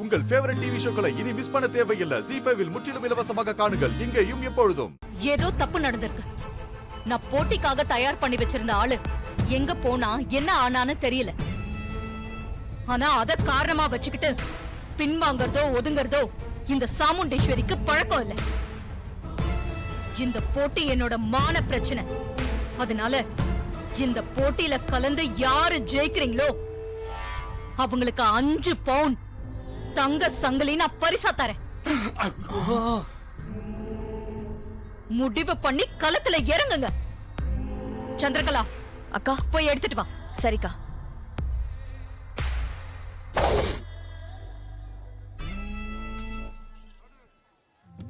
உங்கள் favourite TV ஷோக்களை இனி miss பண்ண தேவையில்லை. ZEE5 இல் முற்றிலும் இலவசமாக காணுங்கள். இங்கேயும் எப்பொழுதும். ஏதோ தப்பு நடந்திருக்கு. நான் போட்டிக்காக தயார் பண்ணி வச்சிருந்த ஆளு எங்க போனா என்ன ஆனான்னு தெரியல. ஆனா அத காரணமா வச்சுக்கிட்டு பின்வாங்கறதோ ஒதுங்கறதோ இந்த சாமுண்டேஸ்வரிக்கு பழக்கம் இல்ல. இந்த போட்டி என்னோட மான பிரச்சனை. அதனால இந்த போட்டியில கலந்து யாரு ஜெயிக்கிறீங்களோ அவங்களுக்கு 5 பவுன் தங்க சங்கிலி நான் பரிசா தரேன். முடிவு பண்ணி களத்துல இறங்குங்க. சந்திரகலா அக்கா போய் எடுத்துட்டு வா. சரிக்கா.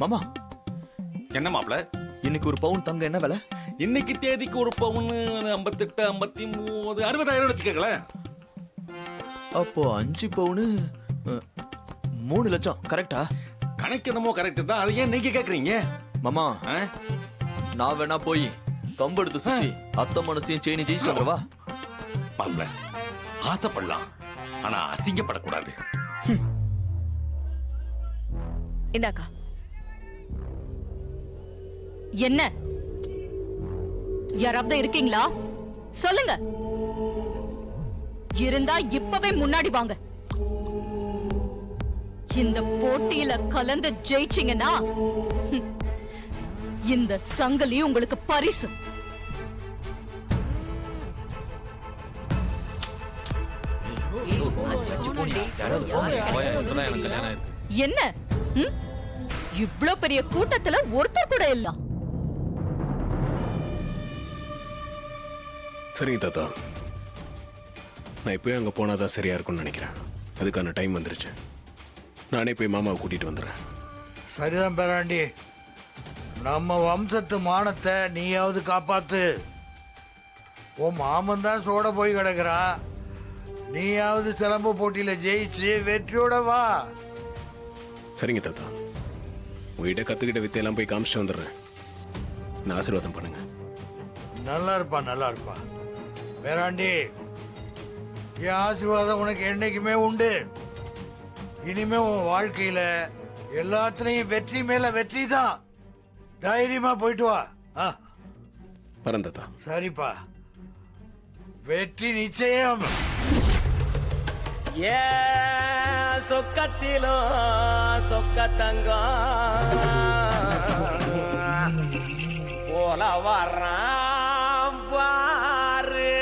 மாமா என்ன மாப்ள, இன்னைக்கு ஒரு பவுன் தங்க என்ன விலை? இன்னைக்கு தேதிக்கு ஒரு பவுன் 58, 53, 60,000 வச்சுக்கங்களேன். அப்போ 5 பவுனு 3 லட்சம் கரெக்டா? கணக்கு என்னமோ கரெக்ட் தான். அதை ஏன் நீங்க கேக்குறீங்க? மாமா நான் வேணா போய் கம்பு எடுத்து சுத்தி அத்தை மனசையும் செயினி ஜெயிச்சு வந்துடவா? மாப்ள, ஆசைப்படலாம், ஆனா அசிங்கப்படக்கூடாது. இந்தாக்கா. என்ன யாராவது இருக்கீங்களா? சொல்லுங்க. இருந்தா இப்பவே முன்னாடி வாங்க. இந்த போட்டியில கலந்து ஜெயிச்சீங்கன்னா இந்த சங்கிலி உங்களுக்கு பரிசு. என்ன இவ்ளோ பெரிய கூட்டத்துல ஒருத்தர் கூட இல்ல? சரிங்க தாத்தா, நான் இப்போ அங்கே போனாதான் சரியா இருக்கும்னு நினைக்கிறேன். அதுக்கான டைம் வந்துருச்சு. நானே போய் மாமாவை கூட்டிட்டு வந்துடுறேன். சரிதான் பேராண்டி, நம்ம வம்சத்து மானத்தை நீயாவது காப்பாத்து. உன் மாமன் தான் சோட போய் கிடக்குறா, நீயாவது சிலம்பு போட்டியில ஜெயிச்சு வெற்றியோட வா. சரிங்க தாத்தா, உங்ககிட்ட கத்துக்கிட்ட வித்தையெல்லாம் போய் காமிச்சிட்டு வந்துடுறேன். நான் ஆசீர்வாதம் பண்ணுங்க. நல்லா இருப்பா, நல்லா இருப்பா. பேராண்டி, என் ஆசீர்வாதம் உனக்கு என்னைக்குமே உண்டு. இனிமே உன் வாழ்க்கையில எல்லாத்துலயும் வெற்றி மேல வெற்றி தான். தைரியமா போயிட்டு வா. வரேன் தாத்தா. சரிப்பா, வெற்றி நிச்சயம். ஏ சொக்கத்திலோ சொக்க தங்கம் போல வர்றான் பாரு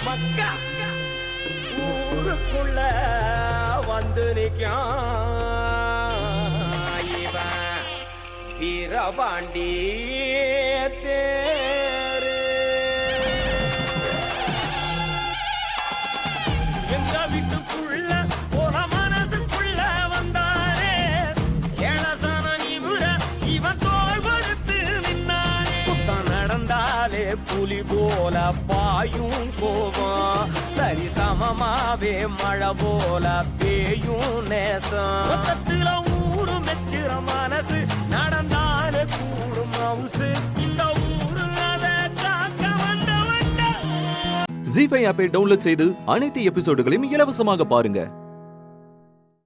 மக்கா. ஊருக்குள்ள வந்து நிற்கும் இவன் வீரபாண்டி தேரு. எங்க வீட்டுக்குள்ள ஒரு மனசுக்குள்ள வந்தாரே ஏழசான இவர இவன் தோல் கொடுத்து நின்னாரே. குத்தம் நடந்தாலே புலி போல பாயும் கோபம், சரி சமமாவே மழை போல பேயும் நேசம். மொத்தத்துல ஊரு மெச்சுற மனசு நடந்தாலே கூடும் மவுசு. இந்த ஊரு அதை காக்க வந்த ZEE5 ஆப்பை டவுன்லோட் செய்து அனைத்து எபிசோடுகளையும் இலவசமாக பாருங்க.